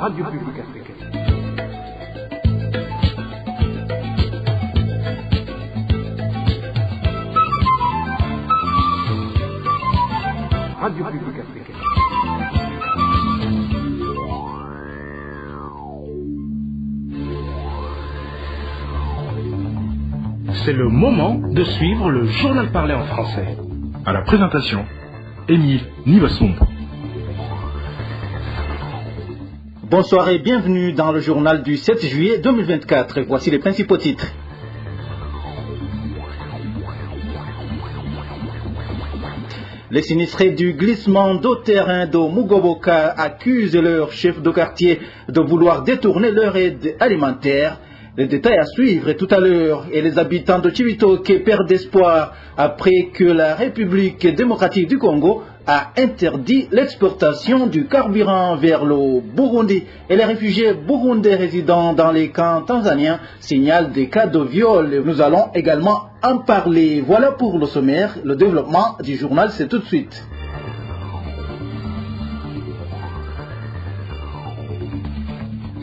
Radio Publique Africaine. Radio Publique Africaine. C'est le moment de suivre le journal parlé en français. À la présentation, Émile Nivasumbo. Bonsoir et bienvenue dans le journal du 7 juillet 2024. Voici les principaux titres. Les sinistrés du glissement d'eau terrain de Mugoboka accusent leur chef de quartier de vouloir détourner leur aide alimentaire. Les détails à suivre tout à l'heure. Et les habitants de Chibitoke perdent espoir après que la République démocratique du Congo a interdit l'exportation du carburant vers le Burundi. Et les réfugiés burundais résidant dans les camps tanzaniens signalent des cas de viol. Nous allons également en parler. Voilà pour le sommaire. Le développement du journal, c'est tout de suite.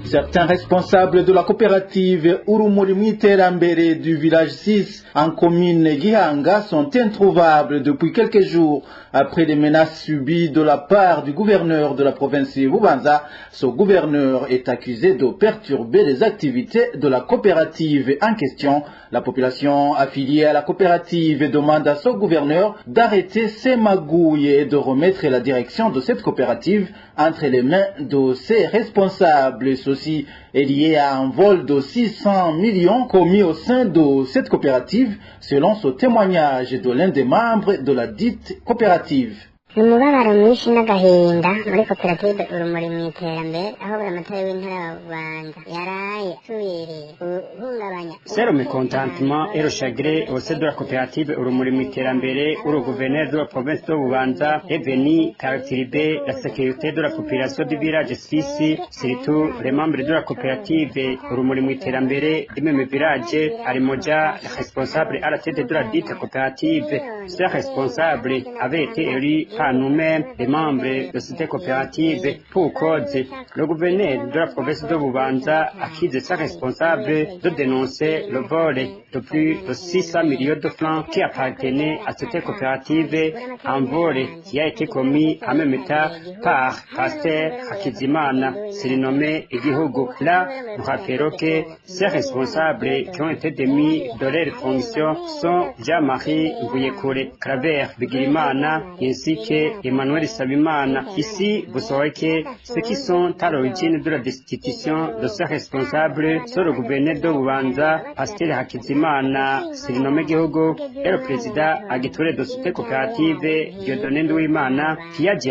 Certains responsables de la coopérative Urumuri-Mwiterambere du village 6 en commune Gihanga sont introuvables depuis quelques jours après les menaces subies de la part du gouverneur de la province Bubanza. Ce gouverneur est accusé de perturber les activités de la coopérative en question. La population affiliée à la coopérative demande à ce gouverneur d'arrêter ses magouilles et de remettre la direction de cette coopérative entre les mains de ses responsables. Ceci est lié à un vol de 600 millions commis au sein de cette coopérative, selon ce témoignage de l'un des membres de la dite coopérative. Umubabaro mwinshi n'agahinda muri koperative Urumuri Mwiterambere aho buramatari w'intara Bubanza yaraye subiriye guhungabanya. C'est le mécontentement et le chagrin au sein de la coopérative Urumuri Mwiterambere où le gouverneur de la province de Bubanza est venu caractériser la sécurité de la population du village 6, surtout les membres de la coopérative Urumuri Mwiterambere du même village, Alimoja, responsable à la tête de la dite coopérative. Ce responsable avait été élu par nous-mêmes, les membres de cette coopérative, pour cause. Le gouverneur de la province de Bubanza accuse sa responsable de dénoncer le vol de plus de 600 millions de francs qui appartenaient à cette coopérative, un vol qui a été commis en même temps par Pasteur Hakizimana, surnommé Igihugu. Là, nous rappelons que ces responsables qui ont été démis de leurs fonctions sont Jean-Marie Mbuyekure, Claver Bigirimana, ainsi que Emmanuel Sabimana. Ici, vous saurez que ceux qui sont à l'origine de la destitution de ces responsables sont le gouverneur de Bubanza, Pasteur Hakizimana, surnommé Gihugu, et le président agitore de cette coopérative, Dieudonné Nduwimana, qui a dit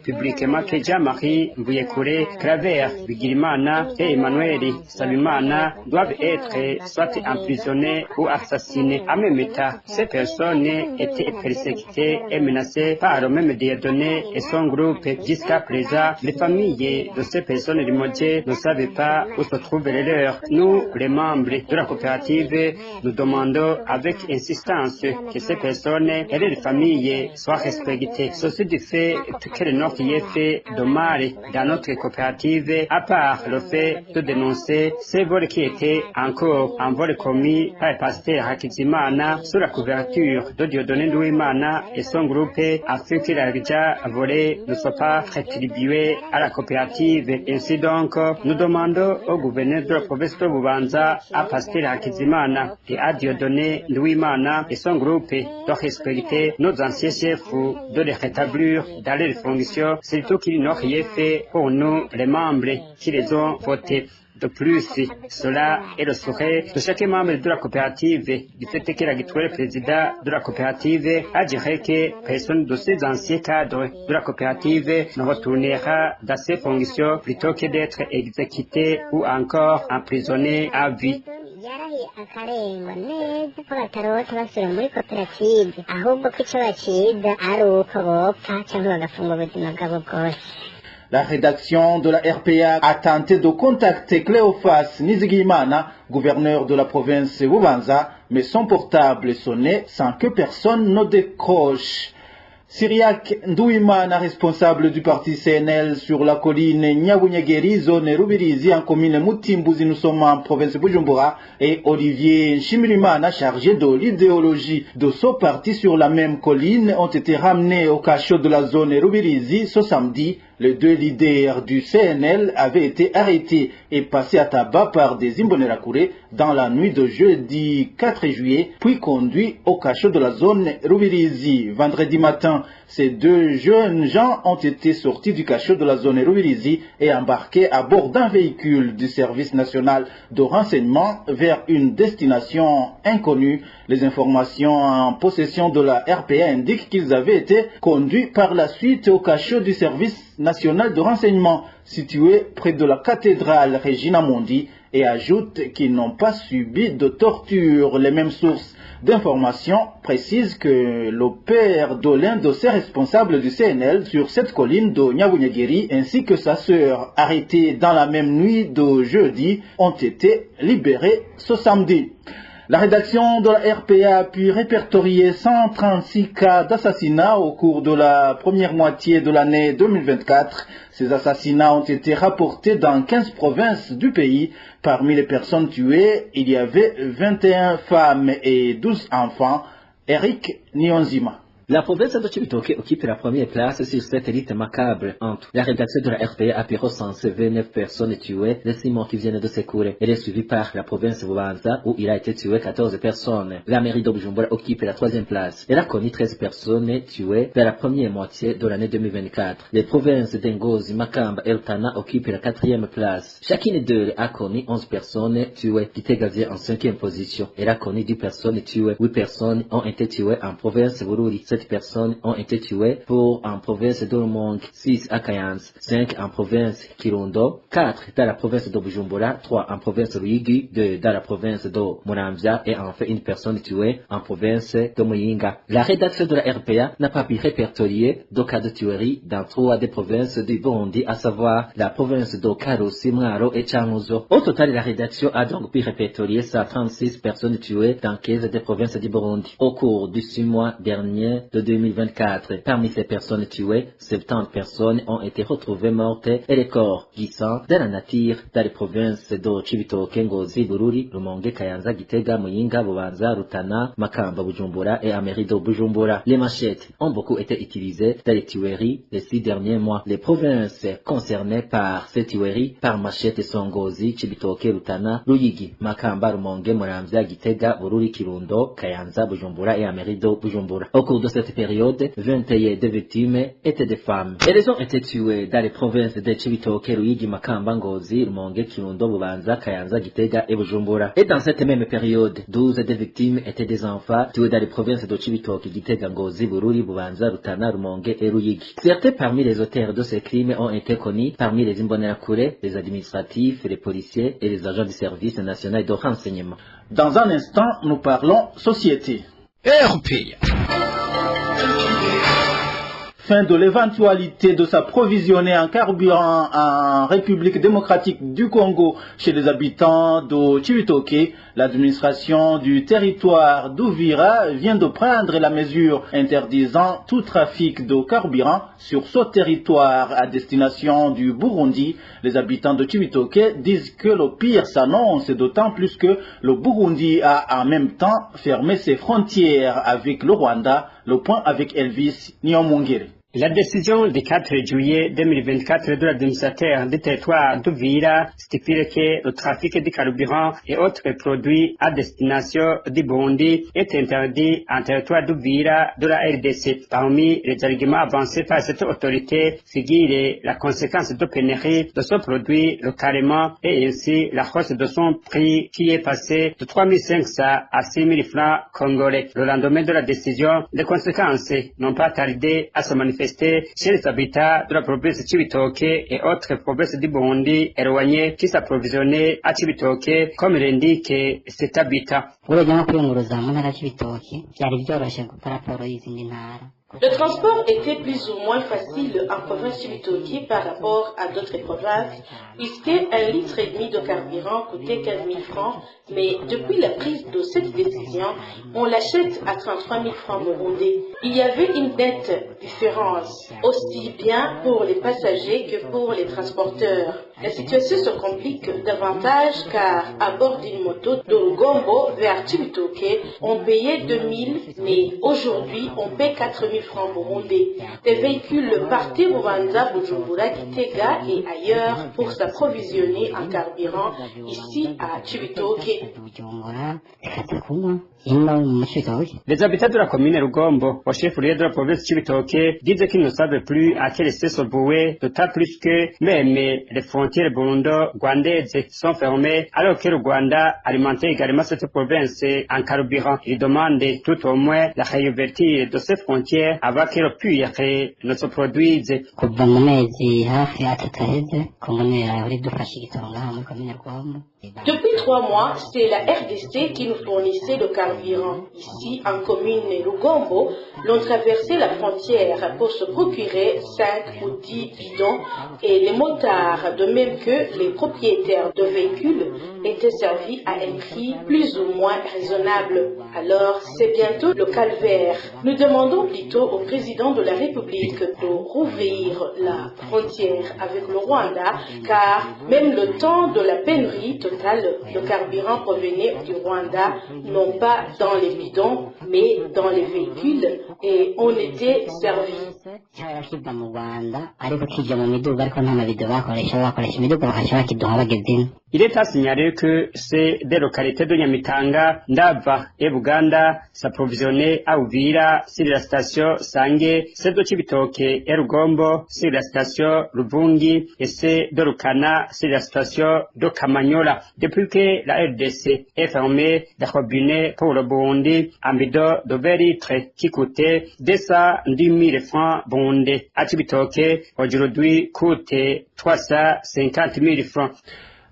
publiquement que Jean-Marie Mbuyekure, Claver Bigirimana et Emmanuel Sabimana doivent être soit emprisonnés ou assassinés. En même temps, ces personnes étaient persécutées et menacées par le même Dieudonné et son groupe. Jusqu'à présent, les familles de ces personnes limogées ne savaient pas où se trouvaient les leurs. Nous, les membres de la coopérative, nous demandons avec insistance que ces personnes et leurs familles soient respectées. Ceci du fait que le Nord y est fait de mal dans notre coopérative, à part le fait de dénoncer ces vols qui étaient encore un vol commis par le pasteur Hakizimana sous la couverture de Dieudonné Nduwimana et son groupe, afin que l'argent volé ne soit pas rétribué à la coopérative. Ainsi donc, nous demandons au gouverneur de la province de Bubanza, à Pasteur Hakizimana et à Dieudonné Nduwimana et son groupe de respecter nos anciens chefs, de les rétablir dans leurs fonctions, surtout qu'ils n'ont rien fait pour nous, les membres qui les ont votés. De plus, cela est le souhait de chaque membre de la coopérative, du fait que l'actuel président de la coopérative a dit que personne de ces anciens cadres de la coopérative ne retournera dans ses fonctions plutôt que d'être exécuté ou encore emprisonné à vie. Yarahi akarengwa neza ko batarota basubira muri koperative ahubwo ko icyo bakiza ari uko bopfa cyangwa bagafungwa ubuzima bwabo bwose. La rédaction de la RPA a tenté de contacter Cléophas Nizigimana, gouverneur de la province Bubanza, mais son portable sonnait sans que personne ne décroche. Syriac Ndouimana, responsable du parti CNL sur la colline Nyabunyegeri, zone Rubirizi, en commune Mutimbuzi, nous sommes en province de Bujumbura, et Olivier Chimirimana, chargé de l'idéologie de ce parti sur la même colline, ont été ramenés au cachot de la zone Rubirizi ce samedi. Les deux leaders du CNL avaient été arrêtés et passés à tabac par des Imbonerakure dans la nuit de jeudi 4 juillet, puis conduits au cachot de la zone Rubirizi. Vendredi matin, ces deux jeunes gens ont été sortis du cachot de la zone Rubirizi et embarqués à bord d'un véhicule du service national de renseignement vers une destination inconnue. Les informations en possession de la RPA indiquent qu'ils avaient été conduits par la suite au cachot du service national de renseignement situé près de la cathédrale Regina Mundi et ajoute qu'ils n'ont pas subi de torture. Les mêmes sources d'information précisent que le père de l'un de ces responsables du CNL sur cette colline de Nyabunyegeri ainsi que sa sœur, arrêtés dans la même nuit de jeudi, ont été libérés ce samedi. La rédaction de la RPA a pu répertorier 136 cas d'assassinats au cours de la première moitié de l'année 2024. Ces assassinats ont été rapportés dans 15 provinces du pays. Parmi les personnes tuées, il y avait 21 femmes et 12 enfants. Eric Nyonzima. La province de Chibitoke occupe la première place sur cette liste macabre. Entre la rédaction de la RPA a pu recenser 29 personnes tuées, les 6 morts qui viennent de s'écouler. Elle est suivie par la province de Bubanza où il a été tué 14 personnes. La mairie de Bujumbura occupe la troisième place. Elle a connu 13 personnes tuées dans la première moitié de l'année 2024. Les provinces d'Ngozi, Makamba et Rutana occupent la quatrième place. Chacune d'elles a connu 11 personnes tuées. Gitega vient en 5e position. Elle a connu 10 personnes tuées. 8 personnes ont été tuées en province de Bururi. 7 personnes ont été tuées en province d'Ormong, 6 à Kayanza, 5 en province Kirundo, 4 dans la province de Bujumbura, 3 en province de Ruyigi, 2 dans la province de Muramvya et enfin une personne tuée en province de Muyinga. La rédaction de la RPA n'a pas pu répertorier de cas de tuerie dans 3 des provinces du Burundi, à savoir la province de Karusi, Mwaro et Changuzo. Au total, la rédaction a donc pu répertorier 136 personnes tuées dans 15 des provinces du Burundi. Au cours du 6 mois dernier de 2024, parmi ces personnes tuées, 70 personnes ont été retrouvées mortes et les corps glissant dans la nature dans les provinces de Chibitoke, Ngozi, Bururi, Rumonge, Kayanza, Gitega, Muyinga, Bubanza, Rutana, Makamba, Bujumbura et Amerido, Bujumbura. Les machettes ont beaucoup été utilisées dans les tueries les 6 derniers mois. Les provinces concernées par ces tueries par machette sont Ngozi, Chibitoke, Rutana, Ruyigi, Makamba, Rumonge, Muramvya, Gitega, Bururi, Kirundo, Kayanza, Bujumbura et Amerido, Bujumbura. Au cours de cette période, 21 des victimes étaient des femmes. Elles ont été tuées dans les provinces de Chibitoke, Ruyigi, Makamba, Ngozi, Rumonge, Kirundo, Bubanza, Kayanza, Gitega et Bujumbura. Et dans cette même période, 12 des victimes étaient des enfants tués dans les provinces de Chibitoke, Gitega, Ngozi, Bururi, Bubanza, Rutana, Rumonge et Ruyigi. Certains parmi les auteurs de ces crimes ont été connus parmi les Imbonerakure, les administratifs, les policiers et les agents du service national de renseignement. Dans un instant, nous parlons société. RPA. Fin de l'éventualité de s'approvisionner en carburant en République démocratique du Congo chez les habitants de Chibitoke, l'administration du territoire d'Uvira vient de prendre la mesure interdisant tout trafic de carburant sur ce territoire à destination du Burundi. Les habitants de Chibitoke disent que le pire s'annonce, d'autant plus que le Burundi a en même temps fermé ses frontières avec le Rwanda. Le point avec Elvis Nyomungere. La décision du 4 juillet 2024 de l'administrateur du territoire d'Uvira stipule que le trafic de carburant et autres produits à destination du Burundi est interdit en territoire d'Uvira de la RDC. Parmi les arguments avancés par cette autorité figure la conséquence de pénurie de ce produit localement et ainsi la hausse de son prix qui est passé de 3 500 à 6 000 francs congolais. Le lendemain de la décision, les conséquences n'ont pas tardé à se manifester chez les habitants de la province de Chibitoke et autres provinces du Burundi éloignées qui s'approvisionnaient à Chibitoke, comme l'indique cet habitant. Le transport était plus ou moins facile en province Chibitoke par rapport à d'autres provinces, puisque 1,5 litre de carburant coûtait 15 000 francs, mais depuis la prise de cette décision, on l'achète à 33 000 francs burundais. il y avait une nette différence, aussi bien pour les passagers que pour les transporteurs. La situation se complique davantage car à bord d'une moto de Rugombo vers Cibitoke, on payait 2000, mais aujourd'hui on paie 4000 francs burundais. Des véhicules partaient Bubanza, Bujumbura, Kitega et ailleurs pour s'approvisionner en carburant ici à Cibitoke. Les habitants de la commune Rugombo, au chef-lieu de la province Cibitoke, disent qu'ils ne savent plus à quel essai se vouer, d'autant plus que même les frontières burundo-rwandaises sont fermées, alors que le Rwanda alimentait également cette province en carburant. Ils demandent tout au moins la réouverture de ces frontières avant que le pire ne se produise. Depuis 3 mois, c'est la RDC qui nous fournissait le carburant. Ici, en commune Rugombo, l'on traversait la frontière pour se procurer 5 ou 10 bidons et les motards, de même que les propriétaires de véhicules, étaient servis à un prix plus ou moins raisonnable. Alors, c'est bientôt le calvaire. Nous demandons plutôt au président de la République de rouvrir la frontière avec le Rwanda, car même le temps de la pénurie totale, le carburant provenait du Rwanda, non pas dans les bidons, mais dans les véhicules, et on était servi. Il est à signaler que ces deux localités de Nyamitanga, Ndava et Buganda s'approvisionnaient à Uvira sur la station Sange, celle de Cibitoke et Rugombo sur la station Lubungi et celle de Rukana sur la station de Kamanyola. Depuis que la RDC est fermée, des robinets pour le Burundi en bidon de 20 litres qui coûtaient 210 000 francs burundais à Cibitoke aujourd'hui coûte 350 000 francs.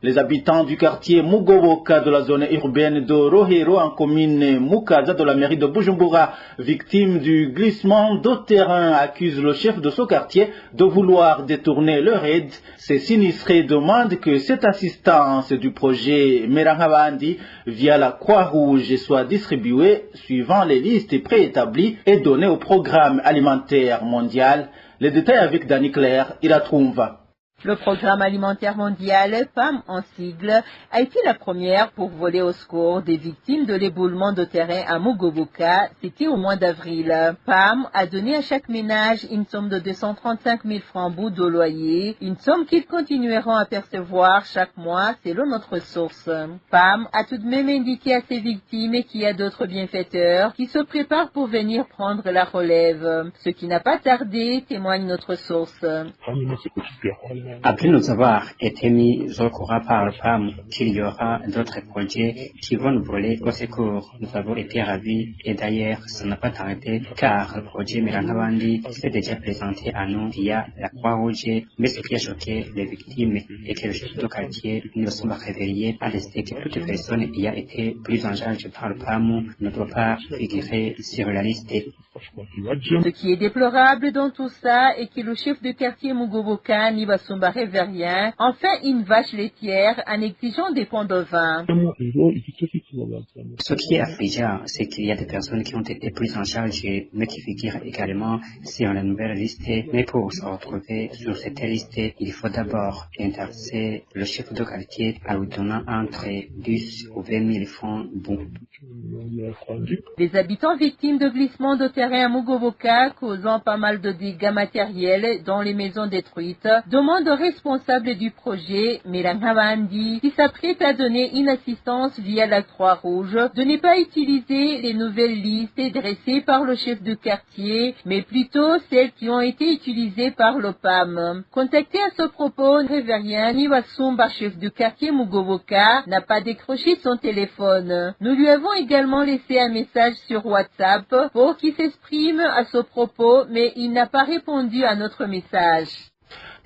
Les habitants du quartier Mugoboka de la zone urbaine de Rohero en commune Mukaza de la mairie de Bujumbura, victimes du glissement de terrain, accusent le chef de ce quartier de vouloir détourner leur aide. Ces sinistrés demandent que cette assistance du projet Merangabandi via la Croix-Rouge soit distribuée suivant les listes préétablies et donnée au programme alimentaire mondial. Les détails avec Dani Claire, Iratrumva. Le programme alimentaire mondial, PAM en sigle, a été la première pour voler au secours des victimes de l'éboulement de terrain à Mugoboka. C'était au mois d'avril. PAM a donné à chaque ménage une somme de 235 000 francs bout de loyer, une somme qu'ils continueront à percevoir chaque mois selon notre source. PAM a tout de même indiqué à ses victimes qu'il y a d'autres bienfaiteurs qui se préparent pour venir prendre la relève. Ce qui n'a pas tardé, témoigne notre source. Après nous avoir été mis au courant par le PAM qu'il y aura d'autres projets qui vont nous voler au secours, nous avons été ravis et d'ailleurs ça n'a pas tardé car le projet Merangabandi s'est déjà présenté à nous via la Croix-Rouge, mais ce qui a choqué les victimes est que le chef de quartier ne sont pas réveillés à laisser que toute personne qui a été prise en charge par le PAM ne doit pas figurer sur la liste. Ce qui est déplorable dans tout ça est que le chef de quartier Mugoboka n'y va s'embarrer vers rien, enfin une vache laitière en exigeant des pots de vin. Ce qui est affligeant, c'est qu'il y a des personnes qui ont été prises en charge, mais qui figurent également sur la nouvelle liste. Mais pour se retrouver sur cette liste, il faut d'abord intéresser le chef de quartier en lui donnant entre 10 ou 20 000 francs bons. Les habitants victimes de glissements de terrain à Mugoboka, causant pas mal de dégâts matériels dans les maisons détruites, demandent aux responsables du projet, Merangabandi, qui s'apprête à donner une assistance via la Croix-Rouge, de ne pas utiliser les nouvelles listes dressées par le chef de quartier, mais plutôt celles qui ont été utilisées par le PAM. Contacté à ce propos, Révérien Niwasumba, chef de quartier Mugoboka, n'a pas décroché son téléphone. Nous lui avons également laissé un message sur WhatsApp pour qu'il s'exprime à ce propos, mais il n'a pas répondu à notre message.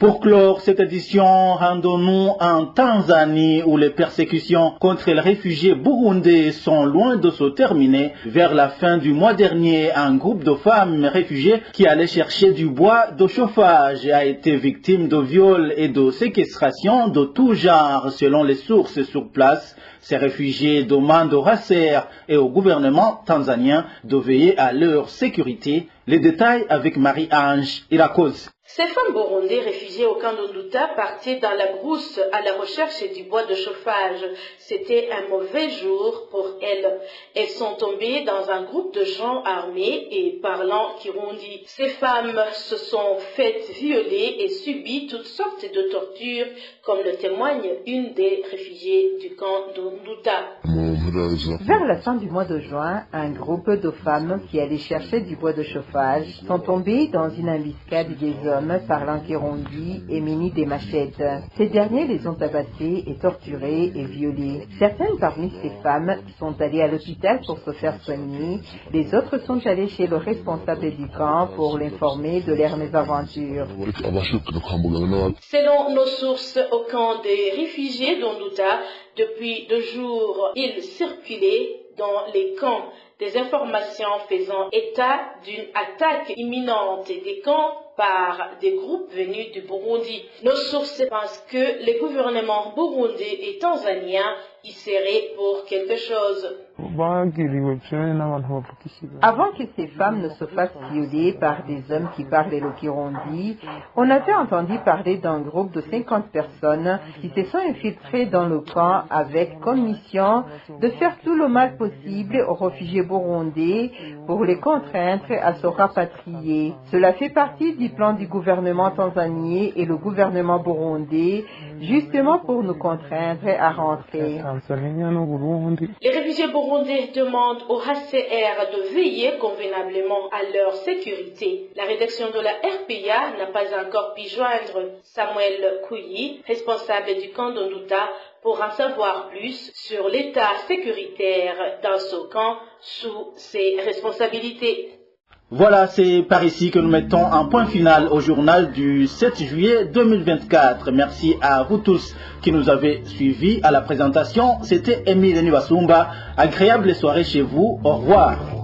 Pour clore cette édition, rendons-nous en Tanzanie où les persécutions contre les réfugiés burundais sont loin de se terminer. Vers la fin du mois dernier, un groupe de femmes réfugiées qui allaient chercher du bois de chauffage a été victime de viols et de séquestration de tout genre selon les sources sur place. Ces réfugiés demandent au HCR et au gouvernement tanzanien de veiller à leur sécurité. Les détails avec Marie-Ange Irakoze. Ces femmes burundais réfugiées au camp d'Onduta partaient dans la brousse à la recherche du bois de chauffage. C'était un mauvais jour pour elles. Elles sont tombées dans un groupe de gens armés et parlant kirundi. Ces femmes se sont faites violer et subit toutes sortes de tortures, comme le témoigne une des réfugiées du camp d'Onduta. Vers la fin du mois de juin, un groupe de femmes qui allaient chercher du bois de chauffage sont tombées dans une embuscade des hommes parlant kirundi et munis des machettes. Ces derniers les ont tabassés et torturés et violés. Certaines parmi ces femmes sont allées à l'hôpital pour se faire soigner. Les autres sont allées chez le responsable du camp pour l'informer de leurs mésaventures. Selon nos sources au camp des réfugiés d'Onduta, depuis 2 jours, ils circulaient dans les camps des informations faisant état d'une attaque imminente des camps par des groupes venus du Burundi. Nos sources pensent que les gouvernements burundais et tanzaniens y seraient pour quelque chose. Avant que ces femmes ne se fassent violer par des hommes qui parlent le kirundi, on avait entendu parler d'un groupe de 50 personnes qui se sont infiltrées dans le camp avec comme mission de faire tout le mal possible aux réfugiés burundais pour les contraindre à se rapatrier. Cela fait partie du plan du gouvernement tanzanien et le gouvernement burundais, justement pour nous contraindre à rentrer. Les réfugiés burundais demandent au HCR de veiller convenablement à leur sécurité. La rédaction de la RPA n'a pas encore pu joindre Samuel Kouyi, responsable du camp d'Onduta, pour en savoir plus sur l'état sécuritaire dans ce camp sous ses responsabilités. Voilà, c'est par ici que nous mettons un point final au journal du 7 juillet 2024. Merci à vous tous qui nous avez suivis. À la présentation, c'était Émile Niwasumba. Agréable soirée chez vous. Au revoir.